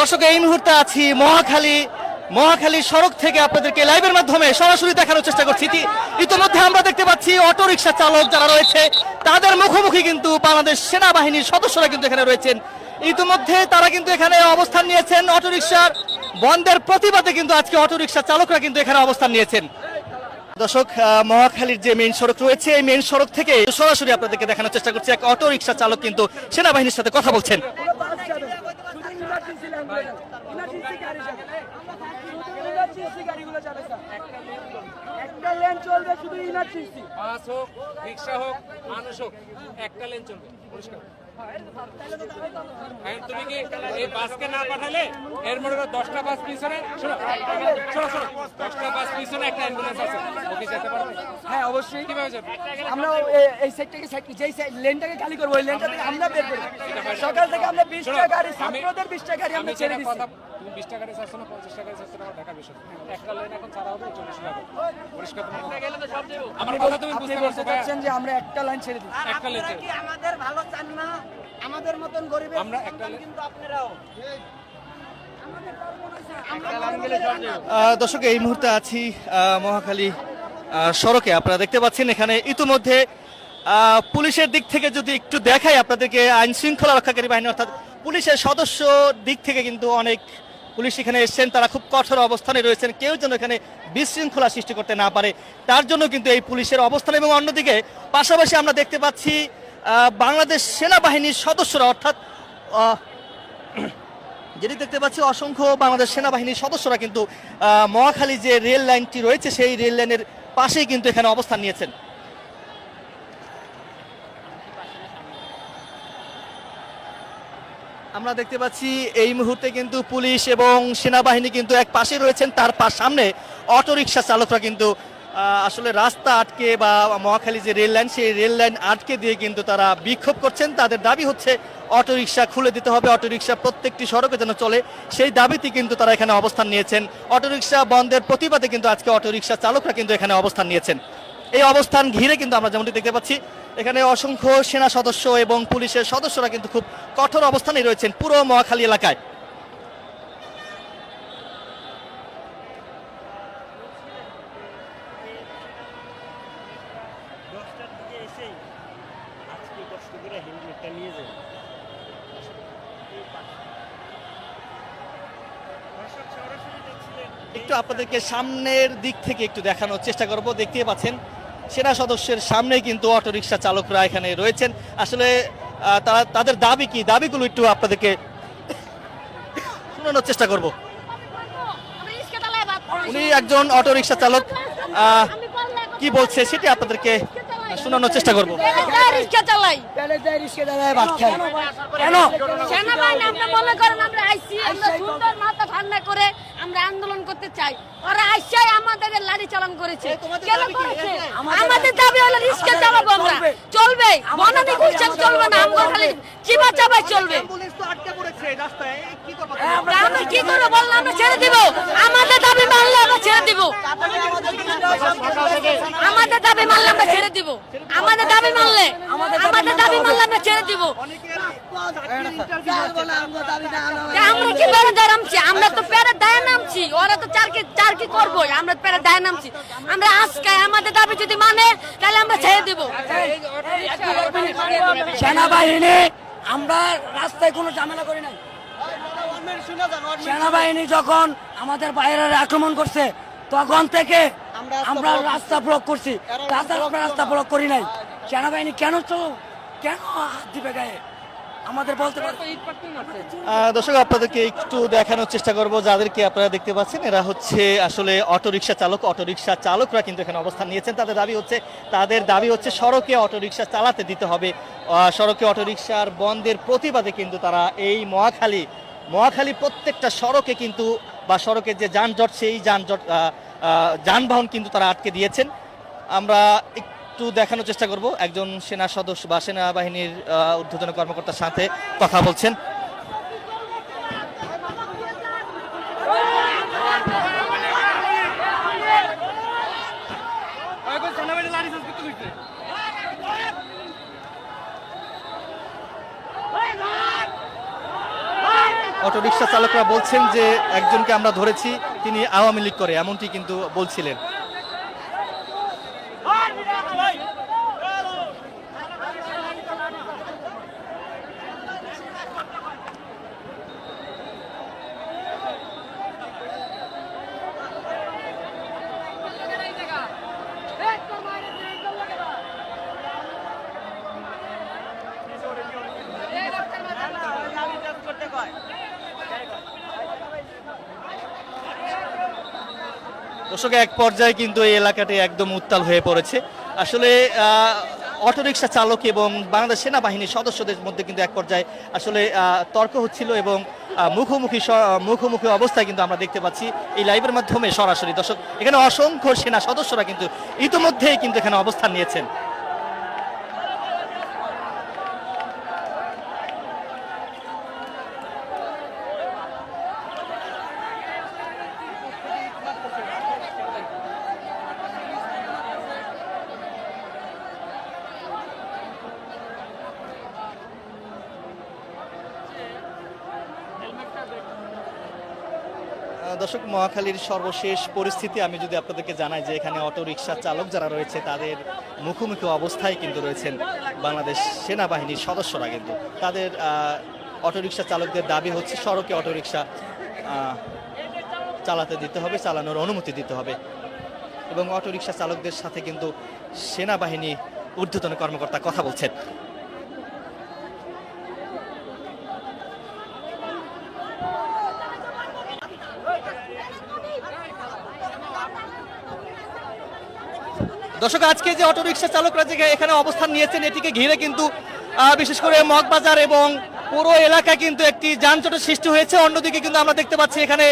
দর্শক এই মুহূর্তে আছি মহাখালী সড়ক থেকে আপনাদেরকে লাইভের মাধ্যমে সরাসরি দেখানোর চেষ্টা করছি। ইতিমধ্যে আমরা দেখতে পাচ্ছি অটোরিকশা চালক যারা রয়েছে তাদের মুখোমুখি কিন্তু বাংলাদেশ সেনাবাহিনীর সদস্যরা কিন্তু এখানে রয়েছেন। ইতিমধ্যে তারা কিন্তু এখানে অবস্থান নিয়েছেন। অটোরিকশার বন্ধের প্রতিবাদে কিন্তু আজকে অটোরিকশা চালকরা কিন্তু এখানে অবস্থান নিয়েছেন। দর্শক মহাখালীর যে মেইন সড়ক রয়েছে এই মেইন সড়ক থেকে সরাসরি আপনাদেরকে দেখানোর চেষ্টা করছি। এক অটোরিকশা চালক কিন্তু সেনাবাহিনীর সাথে কথা বলছেন। তুমি কি এই বাসকে না পাঠালে এর মধ্যে 10টা বাস পিছনে শোনো 10টা বাস পিছনে একটা অ্যাম্বুলেন্স আছে, ওকে যেতে পারবে? হ্যাঁ অবশ্যই। কিভাবে যাবে? আমরা এই সাইডটাকে যেই লেনটাকে খালি করবো ওই লেনটা থেকে আমরা বের করব। সকাল থেকে আমরা 20টা গাড়ি, ছাত্রদের 20টা গাড়ি আমরা ছেড়ে দিচ্ছি। তুমি 20টা গাড়ি চাচ্ছ না 50টা গাড়ি চাচ্ছ না, আমার ঢাকা বিষয় একটা লেন এখন ছাড়া হবে 40 টাকা পরিষ্কার। আমার কথা তুমি বুঝতে পারছো যে আমরা একটা লাইন ছেড়ে দিই, একটা লেন কি আমাদের ভালো চান না? আমাদের মতন গরিবের আমরা একটা কিন্তু আপনারাও দর্শক এই মুহূর্তে আছি মহাখালী সড়কে। আপনারা দেখতে পাচ্ছেন এখানে ইতিমধ্যে পুলিশের দিক থেকে যদি একটু দেখাই আপনাদেরকে, আইন শৃঙ্খলা রক্ষাকারী বাহিনী অর্থাৎ পুলিশের সদস্য দিক থেকে কিন্তু অনেক পুলিশ এখানে এসেছেন। তারা খুব কঠোর অবস্থানে রয়েছেন, কেউ যেন এখানে বিশৃঙ্খলা সৃষ্টি করতে না পারে তার জন্য কিন্তু এই পুলিশের অবস্থান। এবং অন্যদিকে পাশাপাশি আমরা দেখতে পাচ্ছি বাংলাদেশ সেনাবাহিনীর সদস্যরা অর্থাৎ যেটি দেখতে পাচ্ছি অসংখ্য বাংলাদেশ সেনাবাহিনীর সদস্যরা কিন্তু মহাখালী যে রেল লাইনটি রয়েছে সেই রেল লাইনের পাশেই কিন্তু এখানে অবস্থান নিয়েছেন। আমরা দেখতে পাচ্ছি এই মুহূর্তে কিন্তু পুলিশ এবং সেনাবাহিনী কিন্তু এক পাশে রয়েছেন, তার সামনে অটোরিকশা চালকরা কিন্তু আসলে রাস্তা আটকে বা মহাখালী যে রেল লাইন সেই রেল লাইন আটকে দিয়ে কিন্তু তারা বিক্ষোভ করছেন। তাদের দাবি হচ্ছে অটোরিকশা খুলে দিতে হবে, অটোরিকশা প্রত্যেকটি সড়কে যেন চলে, সেই দাবিতে কিন্তু তারা এখানে অবস্থান নিয়েছেন। অটোরিকশা বন্ধের প্রতিবাদে কিন্তু আজকে অটোরিকশা চালকরা কিন্তু এখানে অবস্থান নিয়েছেন। এই অবস্থান ঘিরে কিন্তু আমরা যেমনটি দেখতে পাচ্ছি এখানে অসংখ্য সেনা সদস্য এবং পুলিশের সদস্যরা কিন্তু খুব কঠোর অবস্থানে রয়েছেন পুরো মহাখালী এলাকায়। একটু আপনাদেরকে সামনের দিক থেকে একটু দেখানোর চেষ্টা করব। দেখতে পাচ্ছেন সেনা সদস্যের সামনে কিন্তু অটোরিকশা চালকরা এখানে রয়েছেন। আসলে তাদের দাবি কি, দাবিগুলো একটু আপনাদেরকে শোনানোর চেষ্টা করব। উনি একজন অটোরিকশা চালক, কি বলছে সেটি আপনাদেরকে শোনানোর চেষ্টা করবো। আমরা আন্দোলন করতে চাই, ওরা আইসাই আমাদের লাঠি চালান করেছে। কেন করেছে? আমাদের দাবি হলো রিস্কে চালাবো আমরা, চলবে বনানী গুলশান চলবে না, আমরা খালি চিবা চাবাই চলবে। আমরা কি করবো বললাম, আমরা ছেড়ে দিব। আমাদের দাবি মানলে আমরা ছেড়ে দিব, আমাদের দাবি মানলে আমরা ছেড়ে দিব, আমাদের দাবি মানলে আমরা ছেড়ে দিব। আমরা কি পেরে দাঁড় নামছি? আমরা তো পেরে দাঁড় নামছি, ওরা তো চারকি করবো, আমরা পেরে দাঁড় নামছি। আমরা আজকে আমাদের দাবি যদি মানে তাহলে আমরা ছেড়ে দিব। সেনাবাহিনী আমরা রাস্তায় কোনো ঝামেলা করি নাই। সেনাবাহিনী যখন আমাদের বাইরে আক্রমণ করছে তখন থেকে আমরা রাস্তা ব্লক করছি, রাস্তা ব্লক করি নাই। সেনাবাহিনী কেন হাত দিবে গায়ে আমাদের বলতে পারবে? দর্শক আপনাদেরকে একটু দেখানোর চেষ্টা করব, যাদেরকে আপনারা দেখতে পাচ্ছেন এরা হচ্ছে আসলে অটোরিকশা চালক। অটোরিকশা চালকরা কিন্তু এখানে অবস্থান নিয়েছেন। তাদের দাবি হচ্ছে সড়কে অটোরিকশা চালাতে দিতে হবে। সড়কে অটোরিকশার বন্ধের প্রতিবাদে কিন্তু তারা এই মহাখালী প্রত্যেকটা সড়কে কিন্তু বা সড়কের যে যানজট সেই যানবাহন কিন্তু তারা আটকে দিয়েছেন। আমরা একটু দেখানোর চেষ্টা করব, একজন সেনা সদস্য বা সেনাবাহিনীর ঊর্ধ্বতন কর্মকর্তার সাথে কথা বলছেন। অটোরিকশা চালকরা বলছেন যে একজনকে আমরা ধরেছি, তিনি আওয়ামী লীগ করে, এমনটি কিন্তু বলছিলেন। দর্শক, এক পর্যায়ে কিন্তু এই এলাকাটি একদম উত্তাল হয়ে পড়েছে। আসলে অটোরিকশা চালক এবং বাংলাদেশ সেনাবাহিনীর সদস্যদের মধ্যে কিন্তু এক পর্যায়ে আসলে তর্ক হচ্ছিল এবং মুখোমুখি অবস্থায় কিন্তু আমরা দেখতে পাচ্ছি এই লাইভের মাধ্যমে সরাসরি। দর্শক, এখানে অসংখ্য সেনা সদস্যরা কিন্তু ইতিমধ্যেই কিন্তু এখানে অবস্থান নিয়েছেন। দর্শক, মহাখালীর সর্বশেষ পরিস্থিতি আমি যদি আপনাদেরকে জানাই যে এখানে অটোরিকশা চালক যারা রয়েছে তাদের মুখোমুখি অবস্থায় কিন্তু রয়েছেন বাংলাদেশ সেনাবাহিনীর সদস্যরা। কিন্তু তাদের অটোরিকশা চালকদের দাবি হচ্ছে সড়কে অটোরিকশা চালাতে দিতে হবে, চালানোর অনুমতি দিতে হবে। এবং অটোরিকশা চালকদের সাথে কিন্তু সেনাবাহিনী ঊর্ধ্বতন কর্মকর্তা কথা বলছেন। দর্শক, আজকে যে অটোরিকশা চালকরা যে এখানে অবস্থান নিয়েছেন এটিকে ঘিরে কিন্তু বিশেষ করে মগবাজার এবং পুরো এলাকা কিন্তু একটি যানজটের সৃষ্টি হয়েছে। অন্যদিকে কিন্তু আমরা দেখতে পাচ্ছি এখানে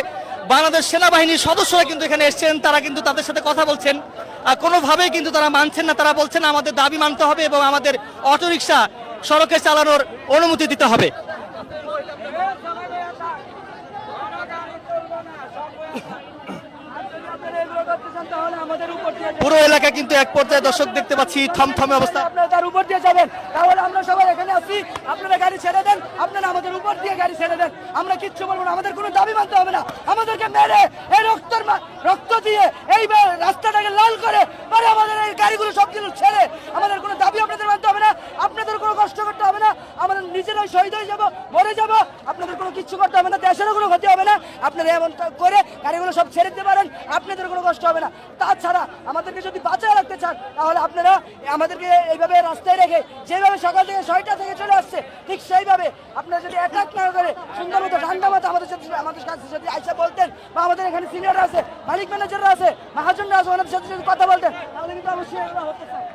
বাংলাদেশ সেনাবাহিনীর সদস্যরা কিন্তু এখানে এসেছেন, তারা কিন্তু তাদের সাথে কথা বলছেন। কোনোভাবেই কিন্তু তারা মানছেন না, তারা বলছেন আমাদের দাবি মানতে হবে এবং আমাদের অটোরিকশা সড়কে চালানোর অনুমতি দিতে হবে। পুরো এলাকা কিন্তু এক পর্যায়ে দর্শক দেখতে পাচ্ছি থমথমে অবস্থা। আপনারা তার উপর দিয়ে যাবেন, তাহলে আমরা সবাই এখানে আছি, আপনারা গাড়ি ছেড়ে দেন, আপনারা আমাদের উপর দিয়ে গাড়ি ছেড়ে দেন, আমরা কিচ্ছু বলবো না, আমাদের কোনো দাবি মানতে হবে না। আমাদেরকে মেরে এই রক্ত দিয়ে এই রাস্তাটাকে লাল করে পরে আমাদের এই গাড়িগুলো সবগুলো ছেড়ে আমাদের কোনো দাবি আপনাদের মানতে হবে না, আপনাদের কোনো কষ্ট করতে হবে না, আমাদের নিজেরাই শহীদ হয়ে যাবো, মরে যাবো, আপনাদের কোনো কিচ্ছু করতে হবে না, দেশেরও কোনো ক্ষতি হবে না। আপনারা এমন করে গাড়িগুলো সব ছেড়ে দিতে পারেন, আপনাদের কোনো কষ্ট হবে না। তাছাড়া আমাদেরকে যদি বাঁচায় রাখতে চান তাহলে আপনারা আমাদেরকে এইভাবে রাস্তায় রেখে যেভাবে সকাল থেকে 6টা থেকে চলে আসছে ঠিক সেইভাবে আপনারা যদি অ্যাটাক না করে সুন্দর মতো ঠান্ডা মতো আমাদের কাছে যদি আইসা বলতেন, বা আমাদের এখানে সিনিয়ররা আছে, মালিক ম্যানেজাররা আছে, মহাজনরা আছে, ওনাদের সাথে যদি কথা বলতেন তাহলে কিন্তু অবশ্যই এগুলো হতে চায়।